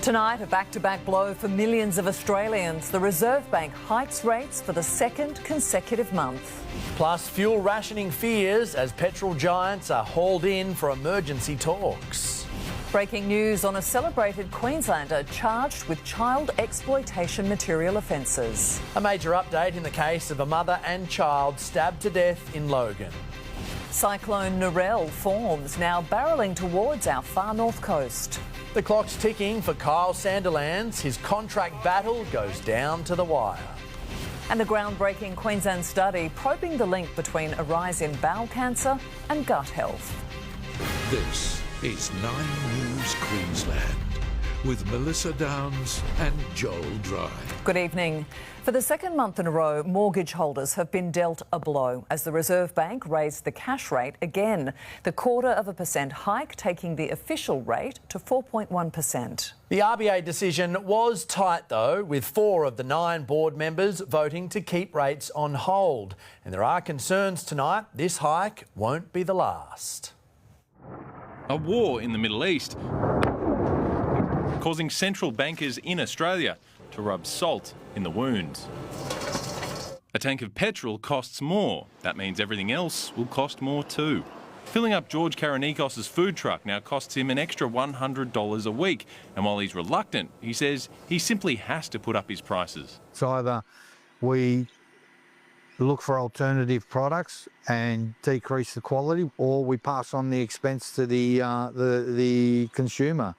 Tonight, a back-to-back blow for millions of Australians. The Reserve Bank hikes rates for the second consecutive month. Plus, fuel rationing fears as petrol giants are hauled in for emergency talks. Breaking news on a celebrated Queenslander charged with child exploitation material offences. A major update in the case of a mother and child stabbed to death in Logan. Cyclone Narelle forms, now barrelling towards our far north coast. The clock's ticking for Kyle Sandilands. His contract battle goes down to the wire. And a groundbreaking Queensland study probing the link between a rise in bowel cancer and gut health. This is 9 News Queensland with Melissa Downs and Joel Dry. Good evening. For the second month in a row, mortgage holders have been dealt a blow as the Reserve Bank raised the cash rate again. The 0.25% hike taking the official rate to 4.1%. The RBA decision was tight though, with 4 of the 9 board members voting to keep rates on hold. And there are concerns tonight this hike won't be the last. A war in the Middle East causing central bankers in Australia to rub salt in the wounds. A tank of petrol costs more. That means everything else will cost more too. Filling up George Karanikos' food truck now costs him an extra $100 a week. And while he's reluctant, he says he simply has to put up his prices. So either we look for alternative products and decrease the quality, or we pass on the expense to the consumer.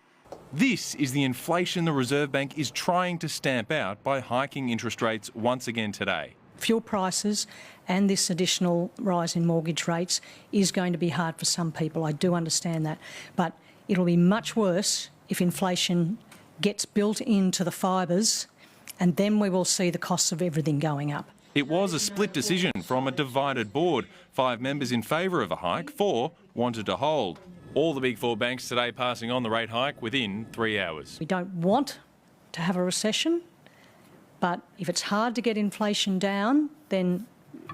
This is the inflation the Reserve Bank is trying to stamp out by hiking interest rates once again today. Fuel prices and this additional rise in mortgage rates is going to be hard for some people. I do understand that. But it'll be much worse if inflation gets built into the fibres, and then we will see the costs of everything going up. It was a split decision from a divided board. 5 members in favour of a hike, 4 wanted to hold. All the big 4 banks today passing on the rate hike within 3 hours. We don't want to have a recession, but if it's hard to get inflation down, then,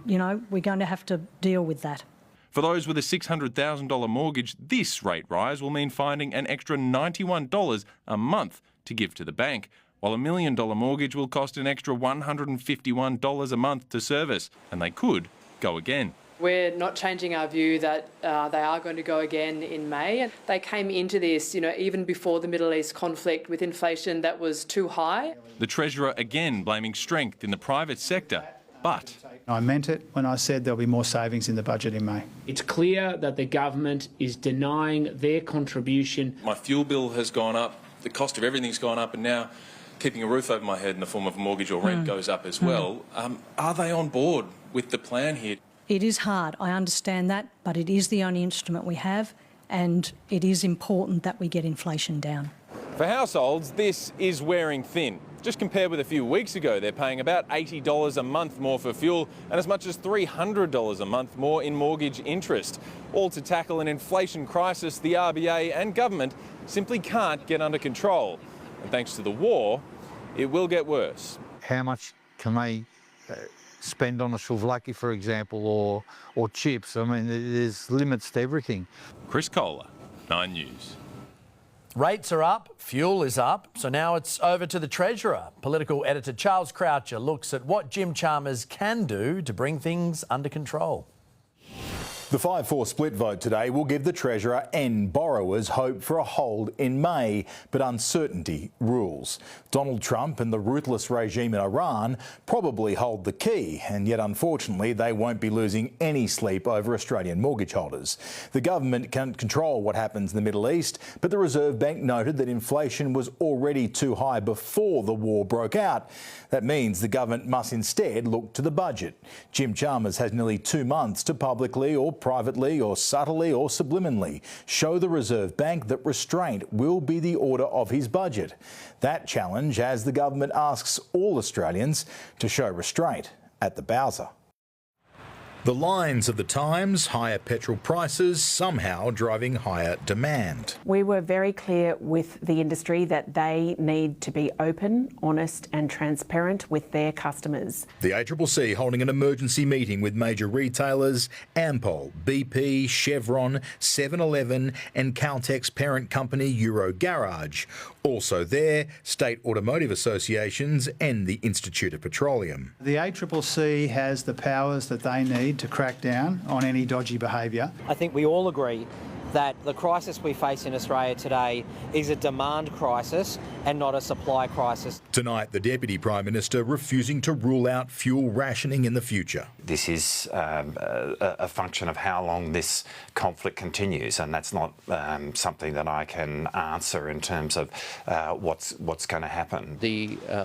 you know, we're going to have to deal with that. For those with a $600,000 mortgage, this rate rise will mean finding an extra $91 a month to give to the bank, while a $1 million mortgage will cost an extra $151 a month to service, and they could go again. We're not changing our view that they are going to go again in May. They came into this, even before the Middle East conflict, with inflation that was too high. The Treasurer again blaming strength in the private sector, but I meant it when I said there'll be more savings in the budget in May. It's clear that the government is denying their contribution. My fuel bill has gone up, the cost of everything's gone up, and now keeping a roof over my head in the form of a mortgage or rent goes up as well. Are they on board with the plan here? It is hard, I understand that, but it is the only instrument we have, and it is important that we get inflation down. for households, this is wearing thin. Just compared with a few weeks ago, they're paying about $80 a month more for fuel and as much as $300 a month more in mortgage interest. All to tackle an inflation crisis the RBA and government simply can't get under control. And thanks to the war, it will get worse. How much can they spend on a souvlaki, for example, or chips? I mean, there's limits to everything. Chris Kohler, 9 News. Rates are up, fuel is up, so now it's over to the Treasurer. Political editor Charles Croucher looks at what Jim Chalmers can do to bring things under control. The 5-4 split vote today will give the Treasurer and borrowers hope for a hold in May, but uncertainty rules. Donald Trump and the ruthless regime in Iran probably hold the key, and yet unfortunately they won't be losing any sleep over Australian mortgage holders. The government can't control what happens in the Middle East, but the Reserve Bank noted that inflation was already too high before the war broke out. That means the government must instead look to the budget. Jim Chalmers has nearly 2 months to publicly or privately or subtly or subliminally show the Reserve Bank that restraint will be the order of his budget. That challenge as the government asks all Australians to show restraint at the Bowser. The lines of the times, higher petrol prices somehow driving higher demand. We were very clear with the industry that they need to be open, honest and transparent with their customers. The ACCC holding an emergency meeting with major retailers, Ampol, BP, Chevron, 7-Eleven and Caltech's parent company Euro Garage. Also there, state automotive associations and the Institute of Petroleum. The ACCC has the powers that they need to crack down on any dodgy behaviour. I think we all agree that the crisis we face in Australia today is a demand crisis and not a supply crisis. Tonight, the Deputy Prime Minister refusing to rule out fuel rationing in the future. This is a function of how long this conflict continues, and that's not something that I can answer in terms of what's going to happen.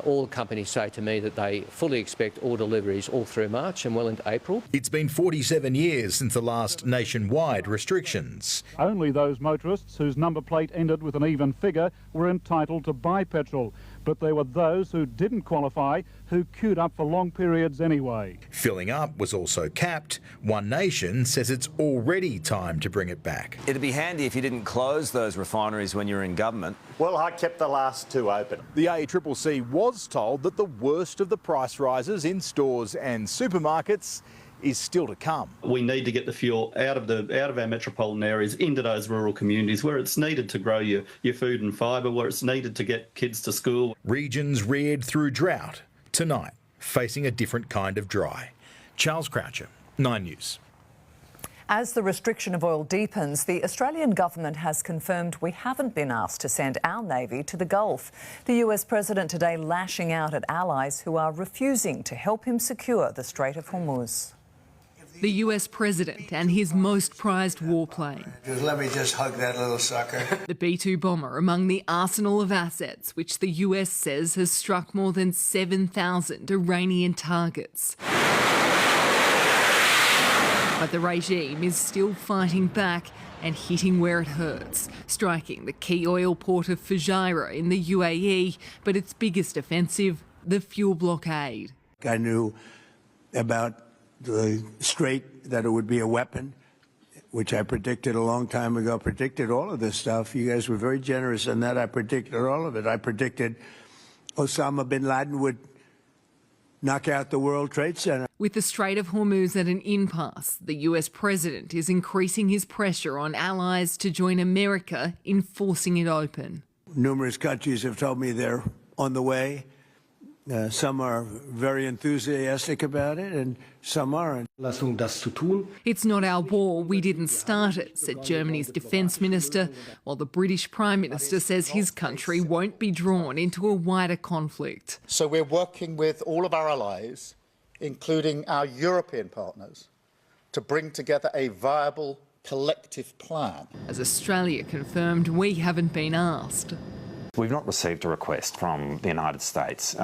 All companies say to me that they fully expect all deliveries all through March and well into April. It's been 47 years since the last nationwide restrictions. Only those motorists whose number plate ended with an even figure were entitled to buy petrol, but there were those who didn't qualify who queued up for long periods anyway. Filling up was also capped. One Nation says it's already time to bring it back. It'd be handy if you didn't close those refineries when you're in government. Well, I kept the last two open. The ACCC was told that the worst of the price rises in stores and supermarkets is still to come. We need to get the fuel out of our metropolitan areas into those rural communities where it's needed to grow your food and fibre, where it's needed to get kids to school. Regions reared through drought, tonight facing a different kind of dry. Charles Croucher, 9 News. As the restriction of oil deepens, the Australian government has confirmed we haven't been asked to send our Navy to the Gulf. The US President today lashing out at allies who are refusing to help him secure the Strait of Hormuz. The US President and his most prized warplane. Let me just hug that little sucker. The B-2 bomber among the arsenal of assets which the US says has struck more than 7,000 Iranian targets. But the regime is still fighting back and hitting where it hurts, striking the key oil port of Fujairah in the UAE, but its biggest offensive, the fuel blockade. I knew about the strait, that it would be a weapon, which I predicted a long time ago, predicted all of this stuff. You guys were very generous in that. I predicted all of it. I predicted Osama bin Laden would knock out the World Trade Center. With the Strait of Hormuz at an impasse, the US President is increasing his pressure on allies to join America in forcing it open. Numerous countries have told me they're on the way. Some are very enthusiastic about it and some aren't. It's not our war, we didn't start it, said Germany's defence minister, while the British Prime Minister says his country won't be drawn into a wider conflict. So we're working with all of our allies, including our European partners, to bring together a viable collective plan. As Australia confirmed, we haven't been asked. We've not received a request from the United States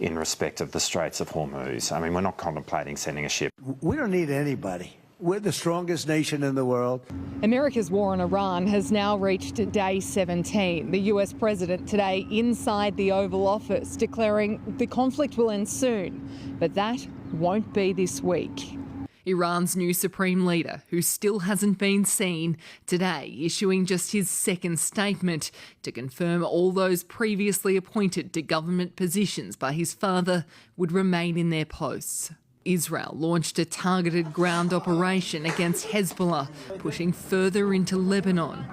in respect of the Straits of Hormuz. I mean, we're not contemplating sending a ship. We don't need anybody. We're the strongest nation in the world. America's war on Iran has now reached day 17. The US President today inside the Oval Office declaring the conflict will end soon, but that won't be this week. Iran's new supreme leader, who still hasn't been seen, today issuing just his second statement to confirm all those previously appointed to government positions by his father would remain in their posts. Israel launched a targeted ground operation against Hezbollah, pushing further into Lebanon.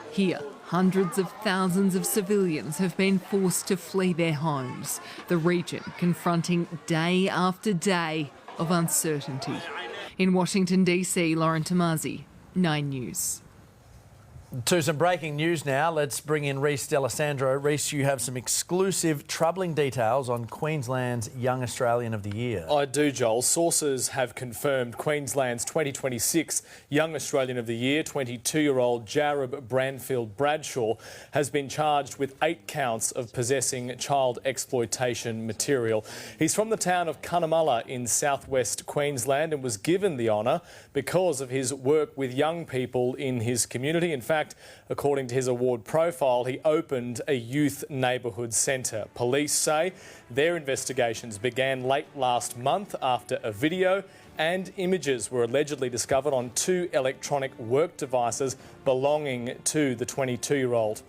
Here, hundreds of thousands of civilians have been forced to flee their homes, the region confronting day after day of uncertainty. In Washington, D.C., Lauren Tomasi, 9 News. To some breaking news now. Let's bring in Reece D'Alessandro. Reece, you have some exclusive, troubling details on Queensland's Young Australian of the Year. I do, Joel. Sources have confirmed Queensland's 2026 Young Australian of the Year, 22-year-old Jarrab Branfield Bradshaw, has been charged with 8 counts of possessing child exploitation material. He's from the town of Cunnamulla in southwest Queensland and was given the honour because of his work with young people in his community. In fact, fact, according to his award profile, he opened a youth neighbourhood centre. Police say their investigations began late last month after a video and images were allegedly discovered on 2 electronic work devices belonging to the 22-year-old.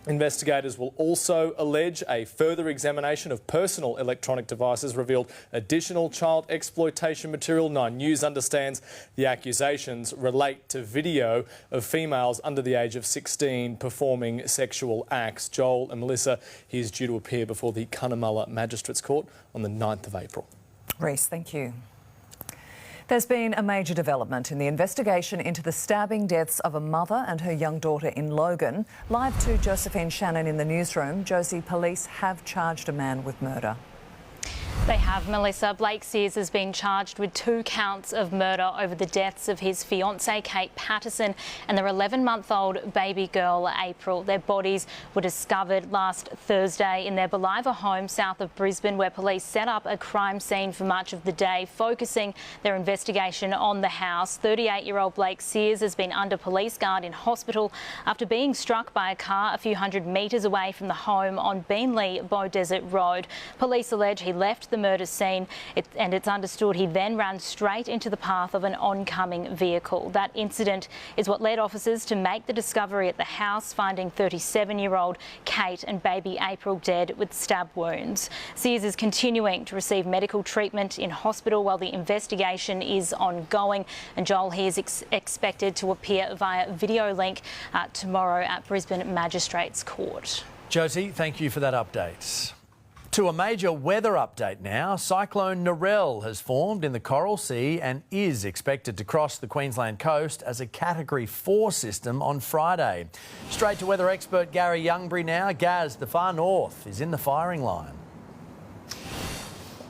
Investigators will also allege a further examination of personal electronic devices revealed additional child exploitation material. 9 News understands the accusations relate to video of females under the age of 16 performing sexual acts. Joel and Melissa, he is due to appear before the Cunnamulla Magistrates Court on the 9th of April. Reece, thank you. There's been a major development in the investigation into the stabbing deaths of a mother and her young daughter in Logan. Live to Josephine Shannon in the newsroom. Josie, police have charged a man with murder. They have, Melissa. Blake Sears has been charged with 2 counts of murder over the deaths of his fiancée, Kate Patterson, and their 11-month-old baby girl, April. Their bodies were discovered last Thursday in their Believer home south of Brisbane, where police set up a crime scene for much of the day, focusing their investigation on the house. 38-year-old Blake Sears has been under police guard in hospital after being struck by a car a few hundred metres away from the home on Beenleigh Beaudesert Road. Police allege he left the murder scene and it's understood he then ran straight into the path of an oncoming vehicle. That incident is what led officers to make the discovery at the house, finding 37-year-old Kate and baby April dead with stab wounds. Sears is continuing to receive medical treatment in hospital while the investigation is ongoing, and Joel, he is expected to appear via video link tomorrow at Brisbane Magistrates Court. Josie, thank you for that update. To a major weather update now. Cyclone Narelle has formed in the Coral Sea and is expected to cross the Queensland coast as a Category 4 system on Friday. Straight to weather expert Garry Youngberry now. Gaz, the far north is in the firing line.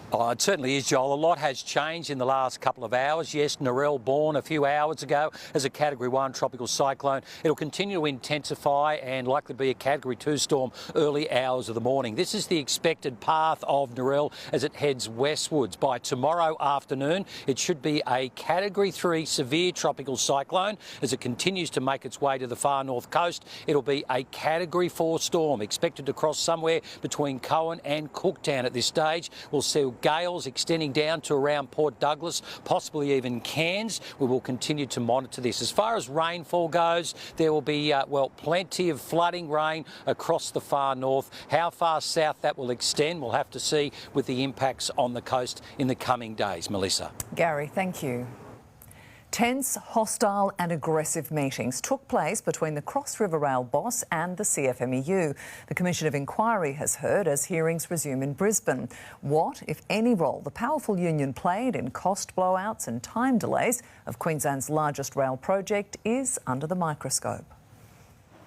Oh, it certainly is, Joel. A lot has changed in the last couple of hours. Yes, Narelle born a few hours ago as a Category 1 tropical cyclone. It'll continue to intensify and likely be a Category 2 storm early hours of the morning. This is the expected path of Narelle as it heads westwards. By tomorrow afternoon, it should be a Category 3 severe tropical cyclone. As it continues to make its way to the far north coast, it'll be a Category 4 storm expected to cross somewhere between Cowan and Cooktown at this stage. We'll see gales extending down to around Port Douglas, possibly even Cairns. We will continue to monitor this. As far as rainfall goes, there will be, plenty of flooding rain across the far north. How far south that will extend, we'll have to see with the impacts on the coast in the coming days. Melissa. Garry, thank you. Tense, hostile and aggressive meetings took place between the Cross River Rail boss and the CFMEU. The Commission of Inquiry has heard as hearings resume in Brisbane. What, if any, role the powerful union played in cost blowouts and time delays of Queensland's largest rail project is under the microscope.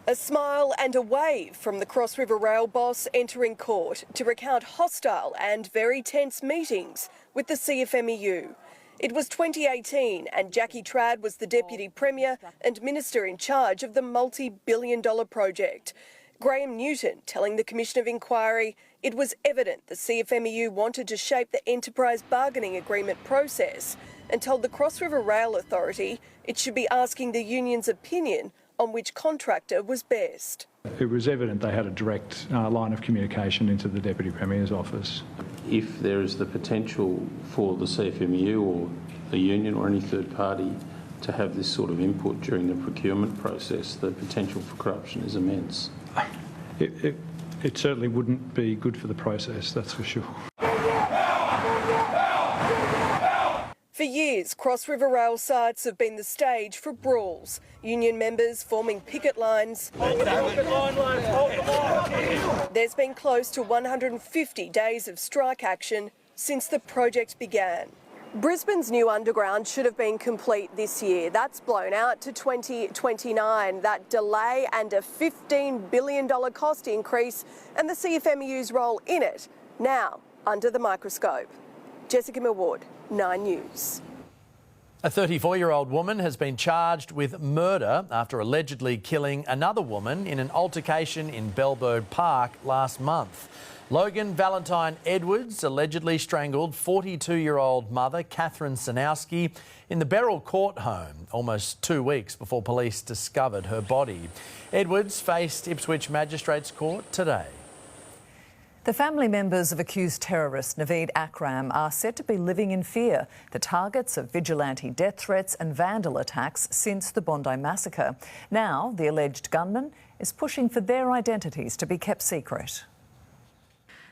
A smile and a wave from the Cross River Rail boss entering court to recount hostile and very tense meetings with the CFMEU. It was 2018 and Jackie Trad was the Deputy Premier and Minister in charge of the multi-billion-dollar project. Graham Newton telling the Commission of Inquiry it was evident the CFMEU wanted to shape the enterprise bargaining agreement process and told the Cross River Rail Authority it should be asking the union's opinion on which contractor was best. It was evident they had a direct line of communication into the Deputy Premier's office. If there is the potential for the CFMEU or the union or any third party to have this sort of input during the procurement process, the potential for corruption is immense. It certainly wouldn't be good for the process, that's for sure. For years, Cross River Rail sites have been the stage for brawls, union members forming picket lines. There's been close to 150 days of strike action since the project began. Brisbane's new underground should have been complete this year. That's blown out to 2029. That delay and a $15 billion cost increase and the CFMEU's role in it now under the microscope. Jessica Millward, 9 News. A 34-year-old woman has been charged with murder after allegedly killing another woman in an altercation in Bellbird Park last month. Logan Valentine Edwards allegedly strangled 42-year-old mother Catherine Sanowski in the Beryl Court home almost 2 weeks before police discovered her body. Edwards faced Ipswich Magistrates Court today. The family members of accused terrorist Naveed Akram are said to be living in fear, the targets of vigilante death threats and vandal attacks since the Bondi massacre. Now, the alleged gunman is pushing for their identities to be kept secret.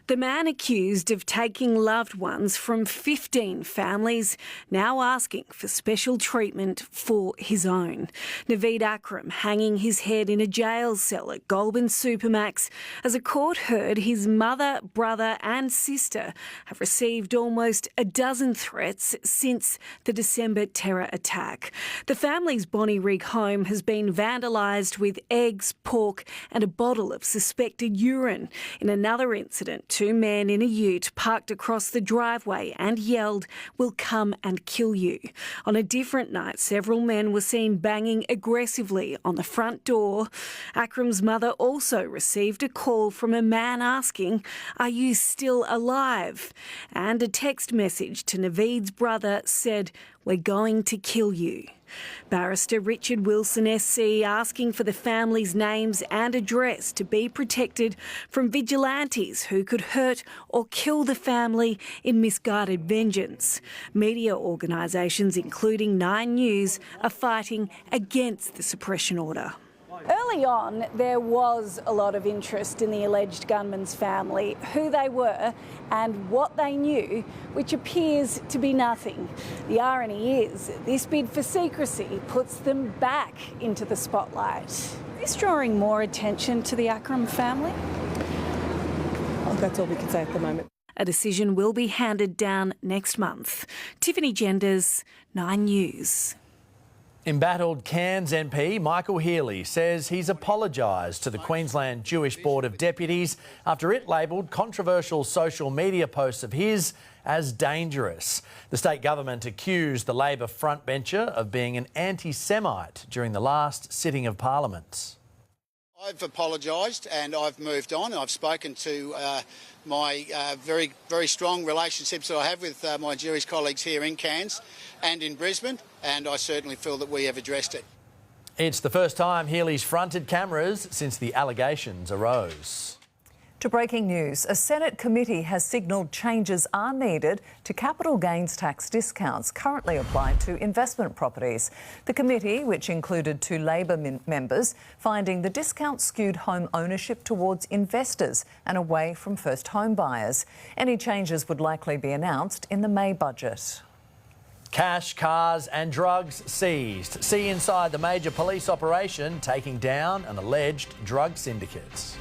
The man accused of taking loved ones from 15 families now asking for special treatment for his own. Naveed Akram hanging his head in a jail cell at Goulburn Supermax as a court heard his mother, brother and sister have received almost a dozen threats since the December terror attack. The family's Bonnyrigg home has been vandalised with eggs, pork and a bottle of suspected urine. In another incident, 2 men in a ute parked across the driveway and yelled, "We'll come and kill you." On a different night, several men were seen banging aggressively on the front door. Akram's mother also received a call from a man asking, "Are you still alive?" And a text message to Naveed's brother said, "We're going to kill you." Barrister Richard Wilson SC asking for the family's names and address to be protected from vigilantes who could hurt or kill the family in misguided vengeance. Media organisations, including 9 News, are fighting against the suppression order. Early on, there was a lot of interest in the alleged gunman's family, who they were and what they knew, which appears to be nothing. The irony is, this bid for secrecy puts them back into the spotlight. Is this drawing more attention to the Akram family? Well, that's all we can say at the moment. A decision will be handed down next month. Tiffany Genders, 9 News. Embattled Cairns MP Michael Healy says he's apologised to the Queensland Jewish Board of Deputies after it labelled controversial social media posts of his as dangerous. The state government accused the Labor frontbencher of being an anti-Semite during the last sitting of Parliament. I've apologised and I've moved on. I've spoken to my very, very strong relationships that I have with my Jewish colleagues here in Cairns and in Brisbane, and I certainly feel that we have addressed it. It's the first time Healy's fronted cameras since the allegations arose. To breaking news, a Senate committee has signalled changes are needed to capital gains tax discounts currently applied to investment properties. The committee, which included 2 Labor members, finding the discount skewed home ownership towards investors and away from first home buyers. Any changes would likely be announced in the May budget. Cash, cars and drugs seized. See inside the major police operation taking down an alleged drug syndicate.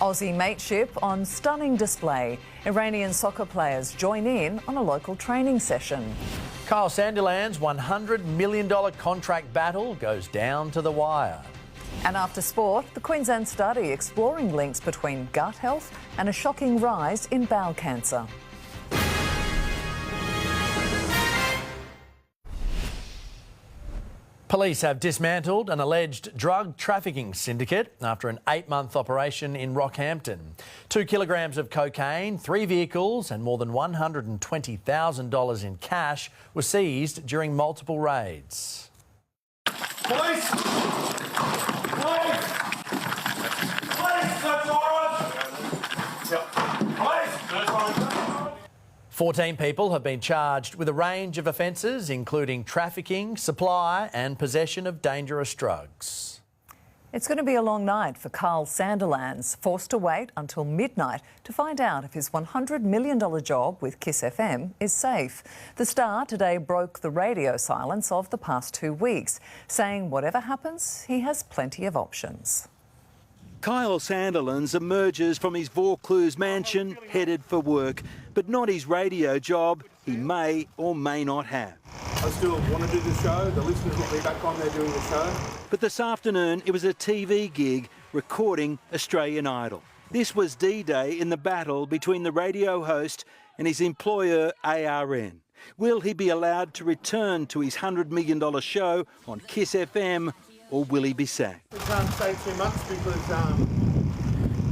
Aussie mateship on stunning display. Iranian soccer players join in on a local training session. Kyle Sandilands' $100 million contract battle goes down to the wire. And after sport, the Queensland study exploring links between gut health and a shocking rise in bowel cancer. Police have dismantled an alleged drug trafficking syndicate after an 8-month operation in Rockhampton. 2 kilograms of cocaine, 3 vehicles and more than $120,000 in cash were seized during multiple raids. Police! Police! Police! That's warrant! Yep. Police! That's warrant! 14 people have been charged with a range of offences, including trafficking, supply and possession of dangerous drugs. It's going to be a long night for Kyle Sandilands, forced to wait until midnight to find out if his $100 million job with Kiss FM is safe. The Star today broke the radio silence of the past 2 weeks, saying whatever happens, he has plenty of options. Kyle Sandilands emerges from his Vaucluse mansion, headed for work, but not his radio job he may or may not have. I still want to do the show, the listeners will be back on there doing the show. But this afternoon it was a TV gig recording Australian Idol. This was D-Day in the battle between the radio host and his employer ARN. Will he be allowed to return to his $100 million show on Kiss FM, or will he be sacked? We can't say too much because I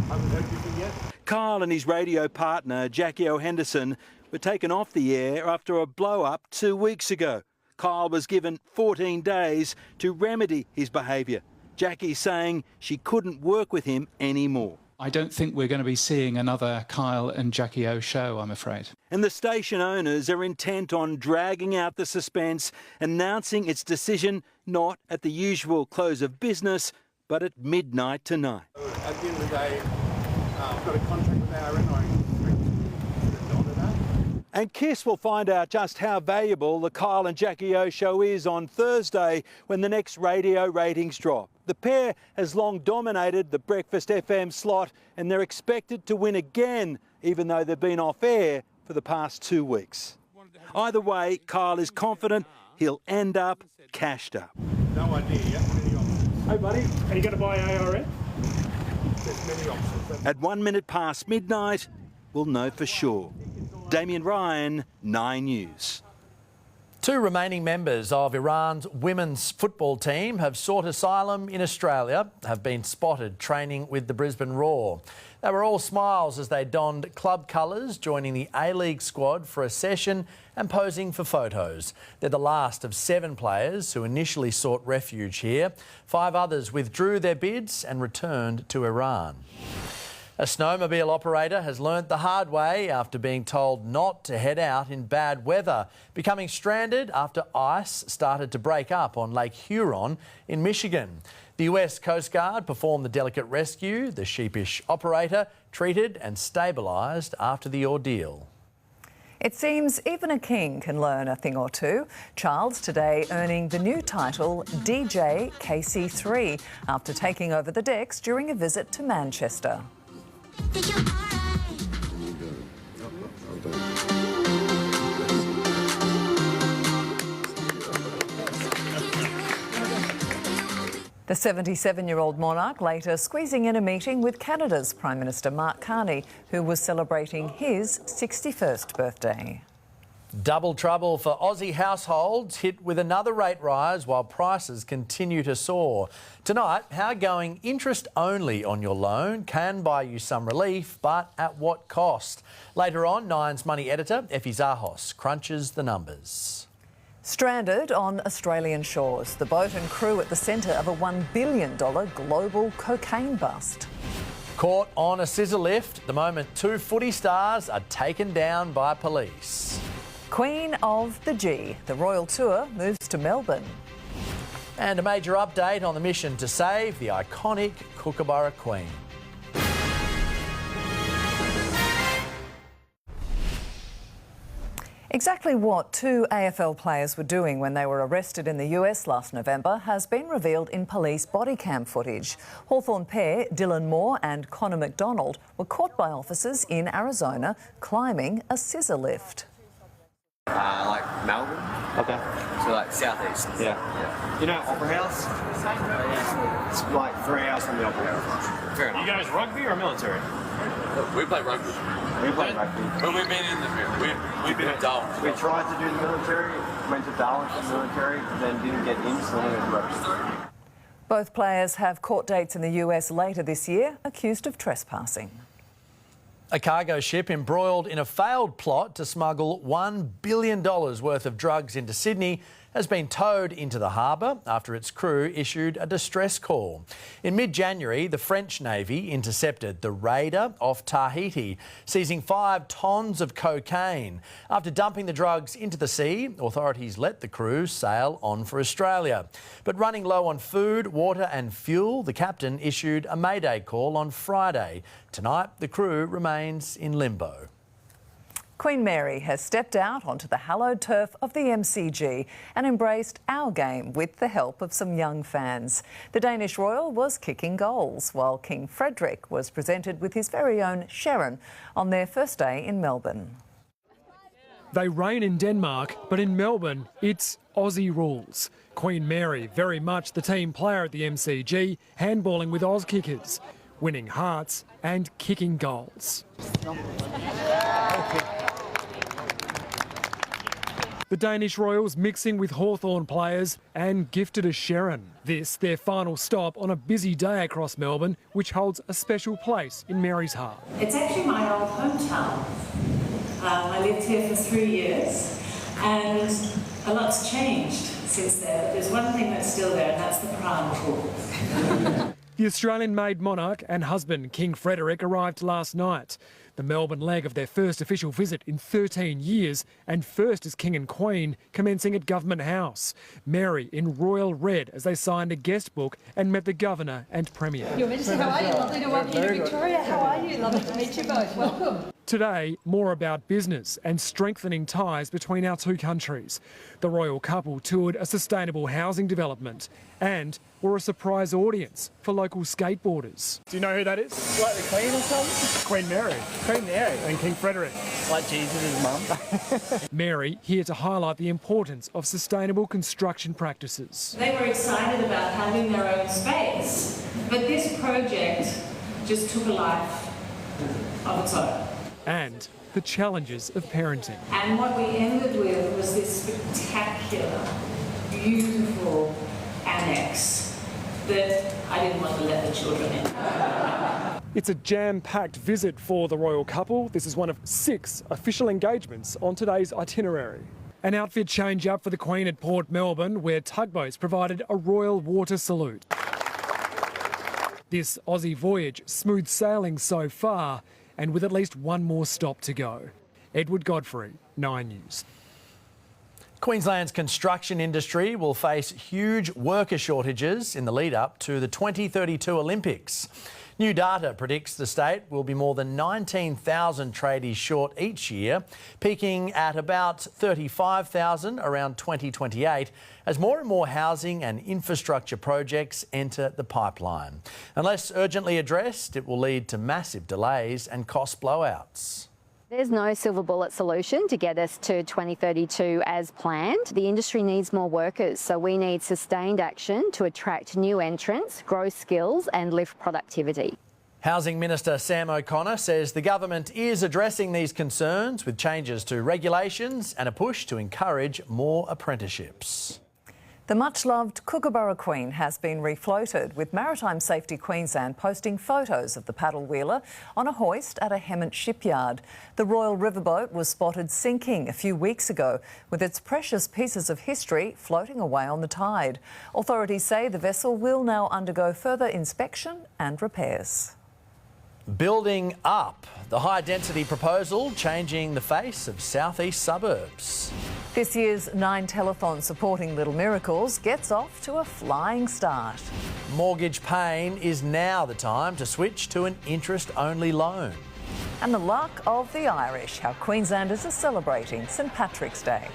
haven't heard anything yet. Kyle and his radio partner, Jackie O'Henderson, were taken off the air after a blow-up 2 weeks ago. Kyle was given 14 days to remedy his behaviour. Jackie saying she couldn't work with him anymore. I don't think we're going to be seeing another Kyle and Jackie O show, I'm afraid. And the station owners are intent on dragging out the suspense, announcing its decision not at the usual close of business, but at midnight tonight. At the end of the day, I've got a contract with ARN. And KISS will find out just how valuable the Kyle and Jackie O show is on Thursday when the next radio ratings drop. The pair has long dominated the Breakfast FM slot and they're expected to win again, even though they've been off air for the past 2 weeks. Either way, Kyle is confident he'll end up cashed up. No idea yet. Many options. Hey buddy, are you going to buy ARN? There's many options. At 1 minute past midnight, we'll know for sure. Damien Ryan, 9 News. 2 remaining members of Iran's women's football team have sought asylum in Australia, have been spotted training with the Brisbane Roar. They were all smiles as they donned club colours, joining the A-League squad for a session and posing for photos. They're the last of 7 players who initially sought refuge here. 5 others withdrew their bids and returned to Iran. A snowmobile operator has learnt the hard way after being told not to head out in bad weather, becoming stranded after ice started to break up on Lake Huron in Michigan. The US Coast Guard performed the delicate rescue. The sheepish operator treated and stabilised after the ordeal. It seems even a king can learn a thing or two. Charles today earning the new title DJ KC3 after taking over the decks during a visit to Manchester. The 77-year-old monarch later squeezing in a meeting with Canada's Prime Minister Mark Carney, who was celebrating his 61st birthday. Double trouble for Aussie households hit with another rate rise while prices continue to soar. Tonight, how going interest only on your loan can buy you some relief, but at what cost? Later on, Nine's Money editor, Effie Zahos, crunches the numbers. Stranded on Australian shores, the boat and crew at the centre of a $1 billion global cocaine bust. Caught on a scissor lift, the moment 2 footy stars are taken down by police. Queen of the G, the royal tour moves to Melbourne. And a major update on the mission to save the iconic Kookaburra Queen. Exactly what 2 AFL players were doing when they were arrested in the US last November has been revealed in police body cam footage. Hawthorn pair Dylan Moore and Connor McDonald were caught by officers in Arizona climbing a scissor lift. Like Melbourne. Okay. So like southeast. Yeah. You know Opera House? It's like 3 hours from the Opera House. Fair enough. You guys rugby or military? We play rugby. We play rugby. But we've been in we've been in Darwin. We tried to do the military, went to Darwin for the military, then didn't get in, so then it was rugby. Both players have court dates in the US later this year, accused of trespassing. A cargo ship embroiled in a failed plot to smuggle $1 billion worth of drugs into Sydney has been towed into the harbour after its crew issued a distress call. In mid-January, the French Navy intercepted the Raider off Tahiti, seizing 5 tonnes of cocaine. After dumping the drugs into the sea, authorities let the crew sail on for Australia. But running low on food, water and fuel, the captain issued a mayday call on Friday. Tonight, the crew remains in limbo. Queen Mary has stepped out onto the hallowed turf of the MCG and embraced our game with the help of some young fans. The Danish royal was kicking goals, while King Frederick was presented with his very own Sharon on their first day in Melbourne. They reign in Denmark, but in Melbourne, it's Aussie rules. Queen Mary, very much the team player at the MCG, handballing with Oz kickers, winning hearts and kicking goals. The Danish Royals mixing with Hawthorn players and gifted a Sharon. This, their final stop on a busy day across Melbourne, which holds a special place in Mary's heart. It's actually my old hometown. I lived here for 3 years and a lot's changed since then. But there's one thing that's still there, and that's the crown pool. The Australian-made monarch and husband, King Frederick, arrived last night. The Melbourne leg of their first official visit in 13 years and first as King and Queen, commencing at Government House. Mary in royal red as they signed a guest book and met the Governor and Premier. Your Majesty, how are you? Lovely to welcome you to Victoria. How are you? Lovely to meet you both. Welcome. Today, more about business and strengthening ties between our two countries. The royal couple toured a sustainable housing development and were a surprise audience for local skateboarders. Do you know who that is? Like the Queen or something? Queen Mary. Queen Mary. And King Frederick. Like Jesus' mum. Mary here to highlight the importance of sustainable construction practices. They were excited about having their own space, but this project just took a life of its own. And the challenges of parenting. And what we ended with was this spectacular, beautiful annex that I didn't want to let the children in. It's a jam-packed visit for the royal couple. This is one of 6 official engagements on today's itinerary. An outfit change-up for the Queen at Port Melbourne, where tugboats provided a royal water salute. This Aussie voyage smooth sailing so far, and with at least one more stop to go. Edward Godfrey, 9 News. Queensland's construction industry will face huge worker shortages in the lead-up to the 2032 Olympics. New data predicts the state will be more than 19,000 tradies short each year, peaking at about 35,000 around 2028 as more and more housing and infrastructure projects enter the pipeline. Unless urgently addressed, it will lead to massive delays and cost blowouts. There's no silver bullet solution to get us to 2032 as planned. The industry needs more workers, so we need sustained action to attract new entrants, grow skills and lift productivity. Housing Minister Sam O'Connor says the government is addressing these concerns with changes to regulations and a push to encourage more apprenticeships. The much-loved Kookaburra Queen has been refloated, with Maritime Safety Queensland posting photos of the paddle wheeler on a hoist at a Hemmant shipyard. The Royal Riverboat was spotted sinking a few weeks ago, with its precious pieces of history floating away on the tide. Authorities say the vessel will now undergo further inspection and repairs. Building up, the high-density proposal changing the face of southeast suburbs. This year's 9 telethon supporting Little Miracles gets off to a flying start. Mortgage pain is now the time to switch to an interest-only loan. And the luck of the Irish, how Queenslanders are celebrating St Patrick's Day.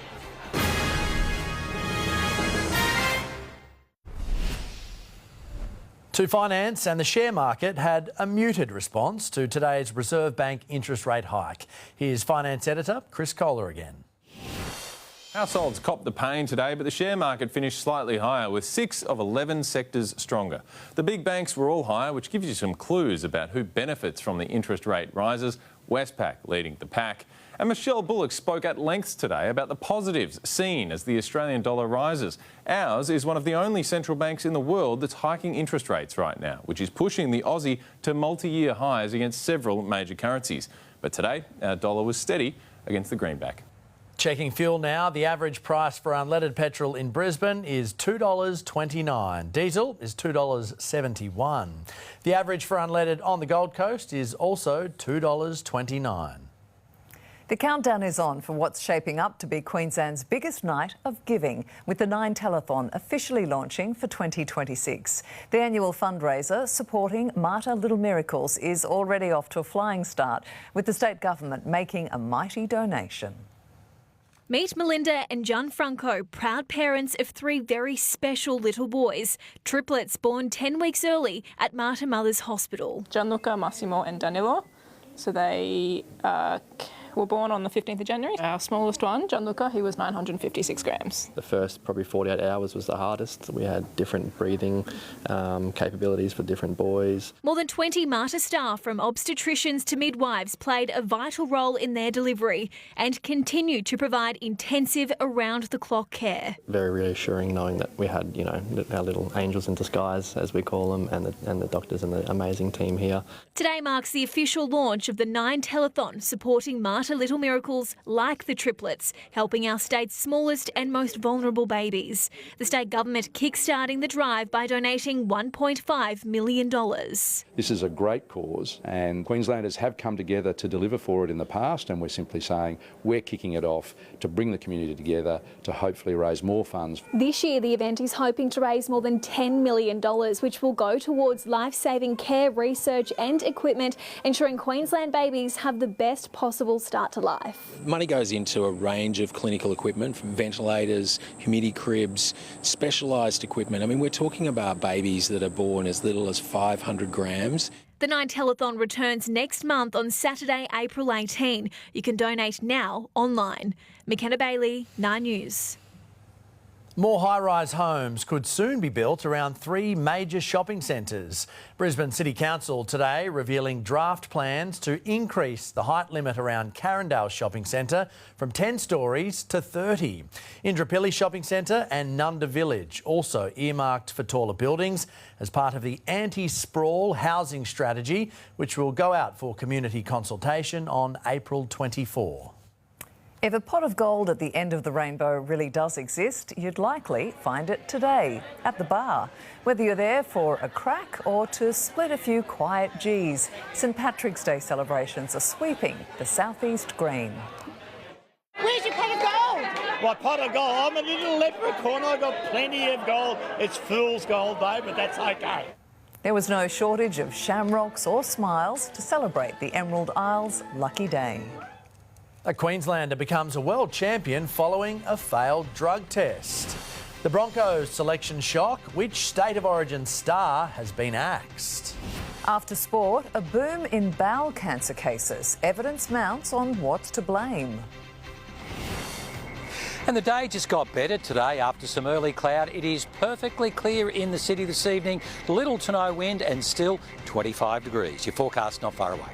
To finance and the share market had a muted response to today's Reserve Bank interest rate hike. Here's finance editor Chris Kohler again. Households copped the pain today, but the share market finished slightly higher, with 6 of 11 sectors stronger. The big banks were all higher, which gives you some clues about who benefits from the interest rate rises. Westpac leading the pack. And Michelle Bullock spoke at length today about the positives seen as the Australian dollar rises. Ours is one of the only central banks in the world that's hiking interest rates right now, which is pushing the Aussie to multi-year highs against several major currencies. But today, our dollar was steady against the greenback. Checking fuel now, the average price for unleaded petrol in Brisbane is $2.29. Diesel is $2.71. The average for unleaded on the Gold Coast is also $2.29. The countdown is on for what's shaping up to be Queensland's biggest night of giving, with the 9 telethon officially launching for 2026. The annual fundraiser supporting Mater Little Miracles is already off to a flying start, with the state government making a mighty donation. Meet Melinda and John Franco, proud parents of 3 very special little boys, triplets born 10 weeks early at Mater Mothers Hospital. Gianluca, Massimo and Danilo. So they were born on the 15th of January. Our smallest one, Gianluca, he was 956 grams. The first probably 48 hours was the hardest. We had different breathing capabilities for different boys. More than 20 Mater staff, from obstetricians to midwives, played a vital role in their delivery and continued to provide intensive around-the-clock care. Very reassuring knowing that we had, our little angels in disguise, as we call them, and the doctors and the amazing team here. Today marks the official launch of the 9 telethon supporting Mater Little Miracles like the triplets, helping our state's smallest and most vulnerable babies. The state government kickstarting the drive by donating $1.5 million. This is a great cause, and Queenslanders have come together to deliver for it in the past, and we're simply saying we're kicking it off to bring the community together to hopefully raise more funds. This year the event is hoping to raise more than $10 million, which will go towards life-saving care, research and equipment, ensuring Queensland babies have the best possible start to life. Money goes into a range of clinical equipment, from ventilators, humidity cribs, specialised equipment. I mean, we're talking about babies that are born as little as 500 grams. The 9 telethon returns next month on Saturday, April 18. You can donate now online. McKenna Bailey, 9 News. More high-rise homes could soon be built around 3 major shopping centres. Brisbane City Council today revealing draft plans to increase the height limit around Carindale Shopping Centre from 10 stories to 30. Indooroopilly Shopping Centre and Nunda Village also earmarked for taller buildings as part of the anti-sprawl housing strategy, which will go out for community consultation on April 24. If a pot of gold at the end of the rainbow really does exist, you'd likely find it today at the bar. Whether you're there for a crack or to split a few quiet G's, St Patrick's Day celebrations are sweeping the southeast green. Where's your pot of gold? My pot of gold? I'm a little leprechaun. I've got plenty of gold. It's fool's gold though, but that's okay. There was no shortage of shamrocks or smiles to celebrate the Emerald Isle's lucky day. A Queenslander becomes a world champion following a failed drug test. The Broncos selection shock. Which state of origin star has been axed? After sport, a boom in bowel cancer cases. Evidence mounts on what's to blame. And the day just got better today after some early cloud. It is perfectly clear in the city this evening. Little to no wind and still 25 degrees. Your forecast not far away.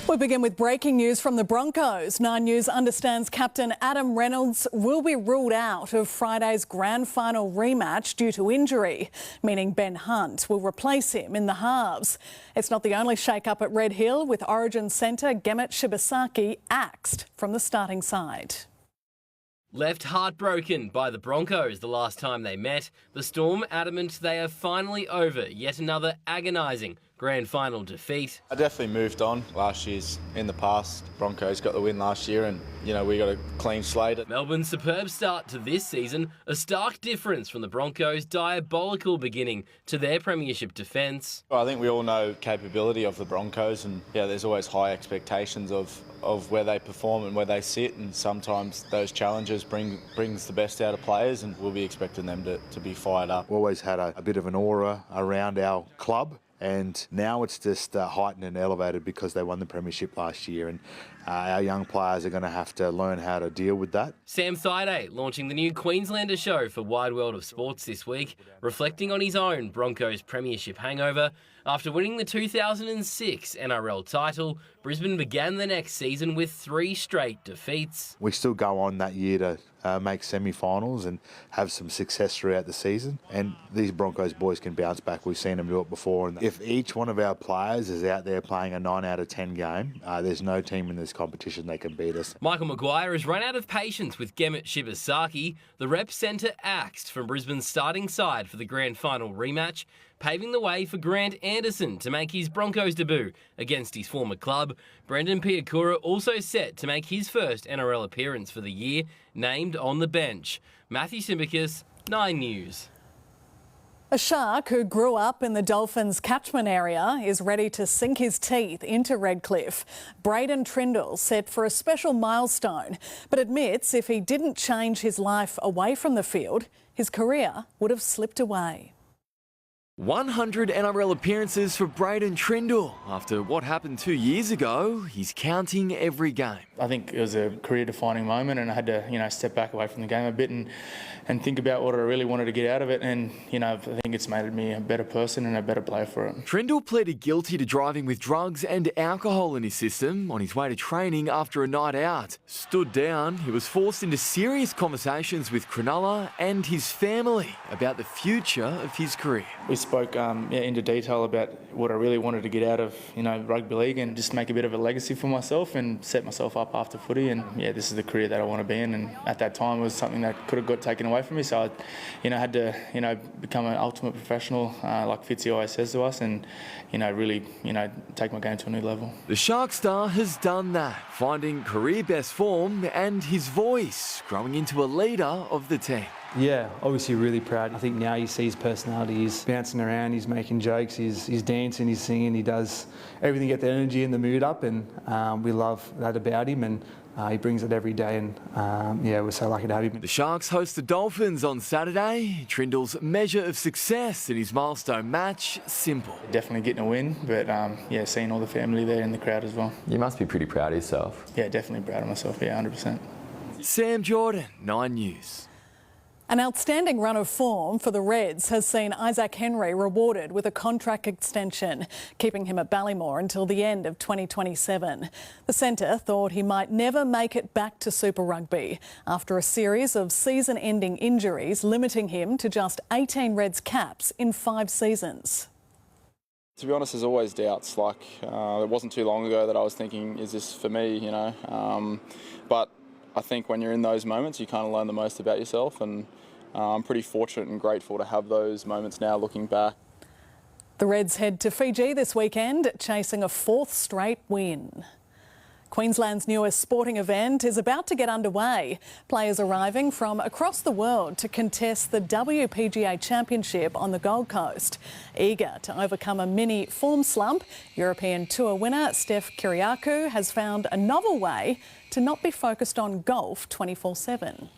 We begin with breaking news from the Broncos. 9 News understands captain Adam Reynolds will be ruled out of Friday's grand final rematch due to injury, meaning Ben Hunt will replace him in the halves. It's not the only shake-up at Red Hill, with Origin centre Gemmet Shibasaki axed from the starting side. Left heartbroken by the Broncos the last time they met, the Storm adamant they are finally over yet another agonising grand final defeat. I definitely moved on. Last year's in the past. Broncos got the win last year and, we got a clean slate. Melbourne's superb start to this season, a stark difference from the Broncos' diabolical beginning to their premiership defence. Well, I think we all know capability of the Broncos, and there's always high expectations of where they perform and where they sit, and sometimes those challenges brings the best out of players, and we'll be expecting them to be fired up. We always had a bit of an aura around our club, and now it's just heightened and elevated because they won the premiership last year, and our young players are going to have to learn how to deal with that. Sam Thaiday launching the new Queenslander show for Wide World of Sports this week, reflecting on his own Broncos premiership hangover. After winning the 2006 NRL title, Brisbane began the next season with 3 straight defeats. We still go on that year to make semi-finals and have some success throughout the season, and these Broncos boys can bounce back. We've seen them do it before, and if each one of our players is out there playing a 9 out of 10 game, there's no team in this competition that can beat us. Michael Maguire has run out of patience with Gemmet Shibasaki, the rep centre axed from Brisbane's starting side for the grand final rematch, paving the way for Grant Anderson to make his Broncos debut against his former club. Brendan Piakura also set to make his first NRL appearance for the year, named on the bench. Matthew Simbicus, 9 News. A shark who grew up in the Dolphins' catchment area is ready to sink his teeth into Redcliffe. Braden Trindle set for a special milestone, but admits if he didn't change his life away from the field, his career would have slipped away. 100 NRL appearances for Braden Trindle. After what happened 2 years ago, he's counting every game. I think it was a career-defining moment, and I had to, step back away from the game a bit and think about what I really wanted to get out of it. And, I think it's made me a better person and a better player for it. Trindle pleaded guilty to driving with drugs and alcohol in his system on his way to training after a night out. Stood down, he was forced into serious conversations with Cronulla and his family about the future of his career. We spoke into detail about what I really wanted to get out of, rugby league and just make a bit of a legacy for myself and set myself up after footy. And this is the career that I want to be in. And at that time, it was something that could have got taken away from me. So I, had to, become an ultimate professional, like Fitzy always says to us, and, really, take my game to a new level. The Shark star has done that, finding career best form and his voice growing into a leader of the team. Yeah, obviously really proud. I think now you see his personality. He's bouncing around, he's making jokes, he's dancing, he's singing, he does everything to get the energy and the mood up, and we love that about him, and he brings it every day, and we're so lucky to have him. The Sharks host the Dolphins on Saturday. Trindle's measure of success in his milestone match, simple. Definitely getting a win, but seeing all the family there in the crowd as well. You must be pretty proud of yourself. Yeah, definitely proud of myself, 100%. Sam Jordan, 9 News. An outstanding run of form for the Reds has seen Isaac Henry rewarded with a contract extension, keeping him at Ballymore until the end of 2027. The centre thought he might never make it back to Super Rugby after a series of season-ending injuries limiting him to just 18 Reds caps in 5 seasons. To be honest, there's always doubts. It wasn't too long ago that I was thinking, is this for me, But I think when you're in those moments, you kind of learn the most about yourself, and I'm pretty fortunate and grateful to have those moments now looking back. The Reds head to Fiji this weekend, chasing a 4th straight win. Queensland's newest sporting event is about to get underway. Players arriving from across the world to contest the WPGA Championship on the Gold Coast. Eager to overcome a mini form slump, European Tour winner Steph Kriukelis has found a novel way to not be focused on golf 24/7.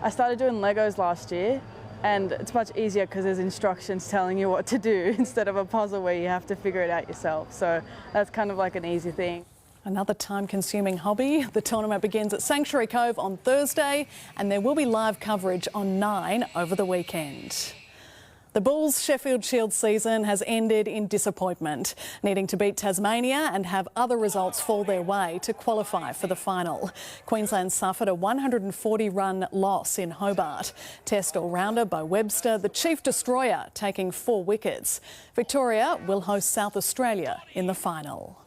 I started doing Legos last year, and it's much easier because there's instructions telling you what to do instead of a puzzle where you have to figure it out yourself. So that's kind of like an easy thing. Another time-consuming hobby. The tournament begins at Sanctuary Cove on Thursday, and there will be live coverage on 9 over the weekend. The Bulls' Sheffield Shield season has ended in disappointment, needing to beat Tasmania and have other results fall their way to qualify for the final. Queensland suffered a 140-run loss in Hobart. Test all-rounder Bo Webster, the chief destroyer, taking 4 wickets. Victoria will host South Australia in the final.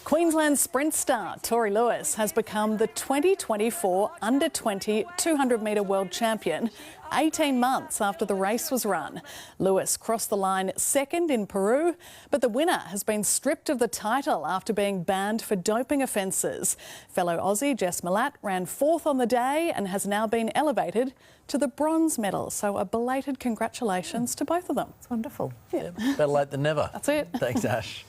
Queensland sprint star Tori Lewis has become the 2024 Under-20 200-metre world champion 18 months after the race was run. Lewis crossed the line second in Peru, but the winner has been stripped of the title after being banned for doping offences. Fellow Aussie Jess Milat ran 4th on the day and has now been elevated to the bronze medal. So a belated congratulations to both of them. It's wonderful. Yeah. Better late than never. That's it. Thanks, Ash.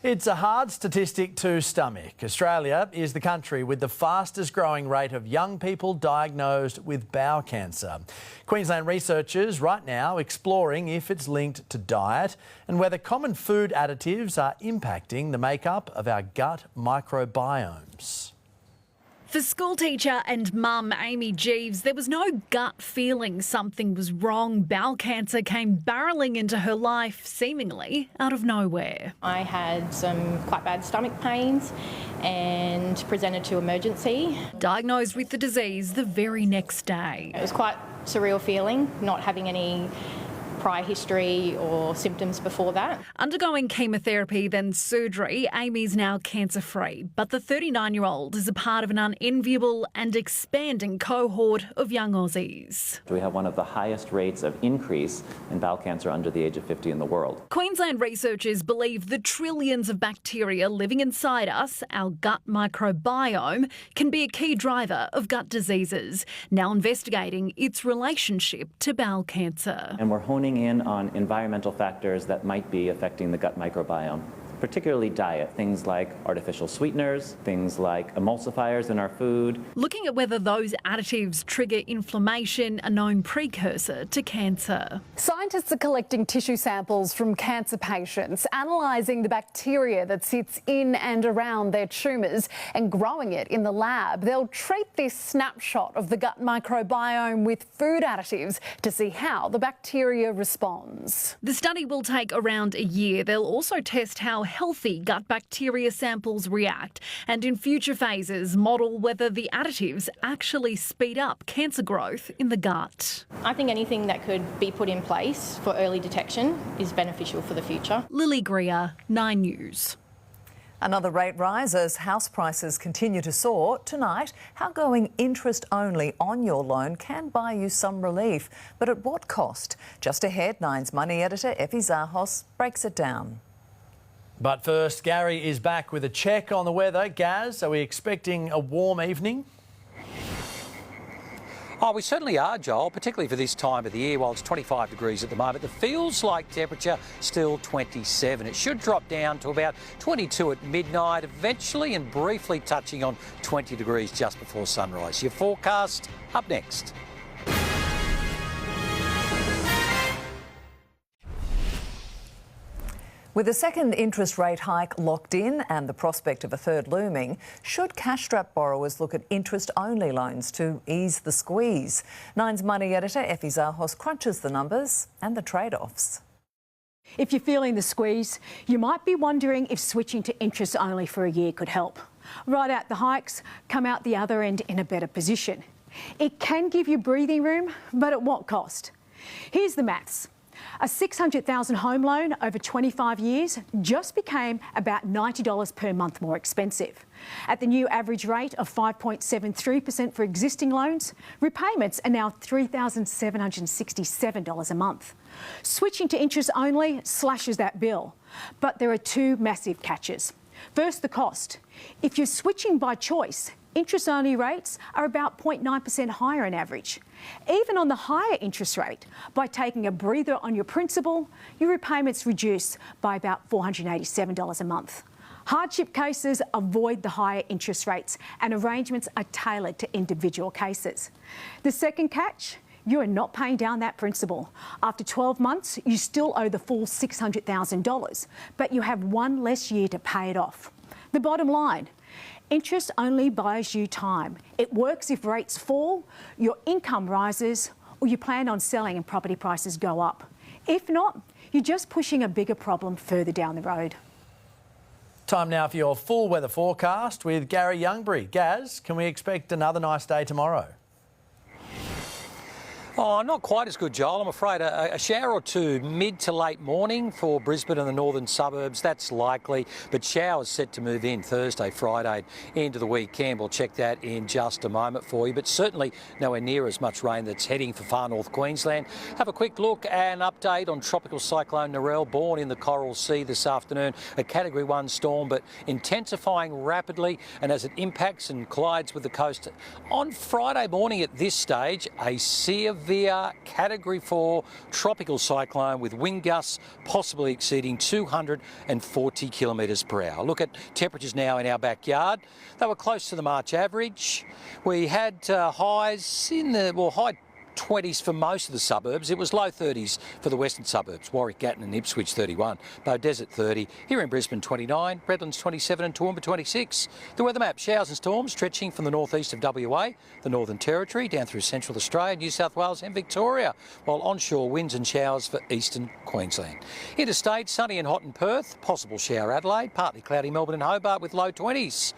It's a hard statistic to stomach. Australia is the country with the fastest growing rate of young people diagnosed with bowel cancer. Queensland researchers right now exploring if it's linked to diet and whether common food additives are impacting the makeup of our gut microbiomes. For schoolteacher and mum Amy Jeeves, there was no gut feeling something was wrong. Bowel cancer came barrelling into her life, seemingly out of nowhere. I had some quite bad stomach pains and presented to emergency. Diagnosed with the disease the very next day. It was quite a surreal feeling, not having any prior history or symptoms before that. Undergoing chemotherapy, then surgery, Amy's now cancer-free. But the 39-year-old is a part of an unenviable and expanding cohort of young Aussies. We have one of the highest rates of increase in bowel cancer under the age of 50 in the world. Queensland researchers believe the trillions of bacteria living inside us, our gut microbiome, can be a key driver of gut diseases, now investigating its relationship to bowel cancer. And we're honing in on environmental factors that might be affecting the gut microbiome. particularly diet, things like artificial sweeteners, things like emulsifiers in our food. Looking at whether those additives trigger inflammation, a known precursor to cancer. Scientists are collecting tissue samples from cancer patients, analysing the bacteria that sits in and around their tumours and growing it in the lab. They'll treat this snapshot of the gut microbiome with food additives to see how the bacteria responds. The study will take around a year. They'll also test how healthy gut bacteria samples react and in future phases model whether the additives actually speed up cancer growth in the gut. I think anything that could be put in place for early detection is beneficial for the future. Lily Greer, 9 News. Another rate rise as house prices continue to soar. Tonight, how going interest only on your loan can buy you some relief. But at what cost? Just ahead, Nine's Money editor Effie Zahos breaks it down. But first, Garry is back with a check on the weather. Gaz, are we expecting a warm evening? Oh, we certainly are, Joel, particularly for this time of the year. While it's 25 degrees at the moment, the feels-like temperature still 27. It should drop down to about 22 at midnight, eventually and briefly touching on 20 degrees just before sunrise. Your forecast up next. With a second interest rate hike locked in and the prospect of a third looming, should cash-strapped borrowers look at interest-only loans to ease the squeeze? Nine's Money editor Effie Zahos crunches the numbers and the trade-offs. If you're feeling the squeeze, you might be wondering if switching to interest only for a year could help. Ride out the hikes, come out the other end in a better position. It can give you breathing room, but at what cost? Here's the maths. A $600,000 home loan over 25 years just became about $90 per month more expensive. At the new average rate of 5.73% for existing loans, repayments are now $3,767 a month. Switching to interest only slashes that bill, but there are two massive catches. First, the cost. If you're switching by choice, interest-only rates are about 0.9% higher on average. Even on the higher interest rate, by taking a breather on your principal, your repayments reduce by about $487 a month. Hardship cases avoid the higher interest rates and arrangements are tailored to individual cases. The second catch? You are not paying down that principal. After 12 months, you still owe the full $600,000, but you have one less year to pay it off. The bottom line, interest only buys you time. It works if rates fall, your income rises, or you plan on selling and property prices go up. If not, you're just pushing a bigger problem further down the road. Time now for your full weather forecast with Garry Youngberry. Gaz, can we expect another nice day tomorrow? Oh, not quite as good, Joel. I'm afraid a shower or two mid to late morning for Brisbane and the northern suburbs. That's likely, but showers set to move in Thursday, Friday into the weekend. We'll check that in just a moment for you, but certainly nowhere near as much rain that's heading for far north Queensland. Have a quick look and update on tropical cyclone Narelle, born in the Coral Sea this afternoon. A Category 1 storm, but intensifying rapidly, and as it impacts and collides with the coast on Friday morning at this stage, a severe Category 4 tropical cyclone with wind gusts possibly exceeding 240 kilometres per hour. Look at temperatures now in our backyard. They were close to the March average. We had highs in the, high 20s for most of the suburbs. It was low 30s for the western suburbs. Warwick, Gatton and Ipswich 31. Beaudesert 30. Here in Brisbane 29. Redlands 27 and Toowoomba 26. The weather map, showers and storms stretching from the northeast of WA, the Northern Territory, down through Central Australia, New South Wales and Victoria, while onshore winds and showers for eastern Queensland. Interstate, sunny and hot in Perth. Possible shower Adelaide. Partly cloudy Melbourne and Hobart with low 20s.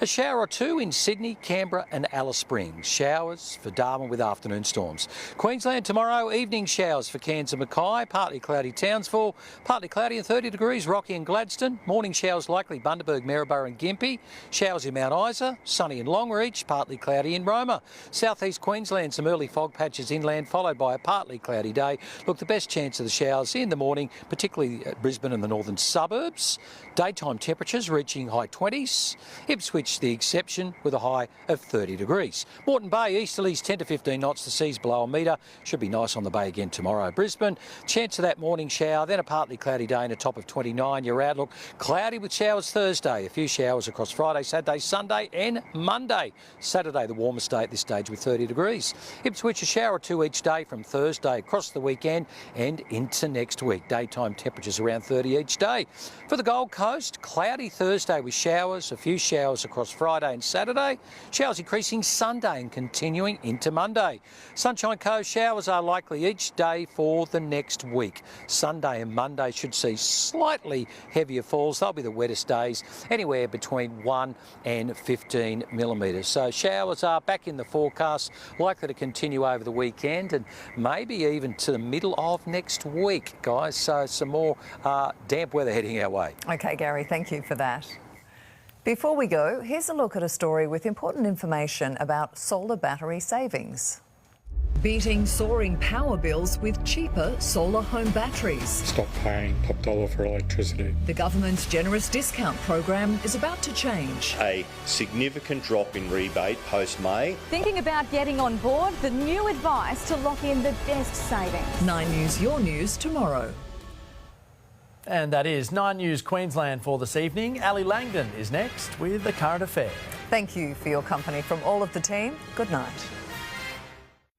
A shower or two in Sydney, Canberra and Alice Springs. Showers for Darwin with afternoon storms. Queensland tomorrow, evening showers for Cairns and Mackay, partly cloudy Townsville, partly cloudy and 30 degrees Rocky and Gladstone, morning showers likely Bundaberg, Maryborough and Gympie, showers in Mount Isa, sunny in Longreach, partly cloudy in Roma. Southeast Queensland, some early fog patches inland followed by a partly cloudy day. Look, the best chance of the showers in the morning, particularly at Brisbane and the northern suburbs. Daytime temperatures reaching high 20s. Ipswich the exception with a high of 30 degrees. Moreton Bay, easterlies 10 to 15 knots, the sea's below below a metre. Should be nice on the bay again tomorrow. Brisbane, chance of that morning shower, then a partly cloudy day and a top of 29. Your outlook, cloudy with showers Thursday. A few showers across Friday, Saturday, Sunday and Monday. Saturday, the warmest day at this stage with 30 degrees. Ipswich, a shower or two each day from Thursday across the weekend and into next week. Daytime temperatures around 30 each day. For the Gold Coast, cloudy Thursday with showers, a few showers across Friday and Saturday. Showers increasing Sunday and continuing into Monday. Sunshine Coast, showers are likely each day for the next week. Sunday and Monday should see slightly heavier falls. They'll be the wettest days, anywhere between 1 and 15 millimetres. So showers are back in the forecast, likely to continue over the weekend and maybe even to the middle of next week, guys. So some more damp weather heading our way. OK, Gary, thank you for that. Before we go, here's a look at a story with important information about solar battery savings. Beating soaring power bills with cheaper solar home batteries. Stop paying top dollar for electricity. The government's generous discount program is about to change. A significant drop in rebate post-May. Thinking about getting on board? The new advice to lock in the best savings. 9 News, your news tomorrow. And that is 9 News Queensland for this evening. Ali Langdon is next with the current affair. Thank you for your company from all of the team. Good night.